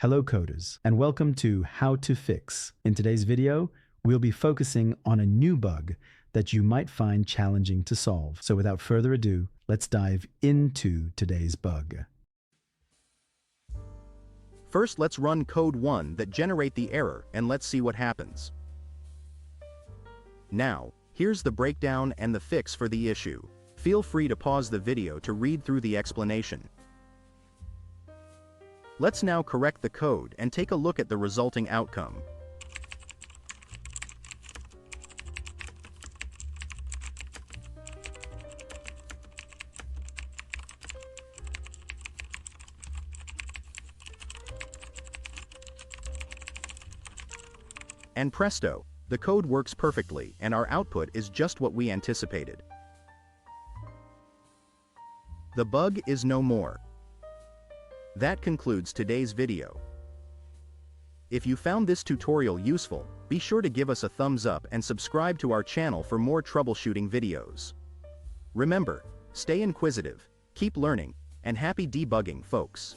Hello coders, and welcome to How to Fix. In today's video, we'll be focusing on a new bug that you might find challenging to solve. So without further ado, let's dive into today's bug. First, let's run code 1 that generate the error and let's see what happens. Now, here's the breakdown and the fix for the issue. Feel free to pause the video to read through the explanation. Let's now correct the code and take a look at the resulting outcome. And presto, the code works perfectly and our output is just what we anticipated. The bug is no more. That concludes today's video. If you found this tutorial useful, be sure to give us a thumbs up and subscribe to our channel for more troubleshooting videos. Remember, stay inquisitive, keep learning, and happy debugging, folks.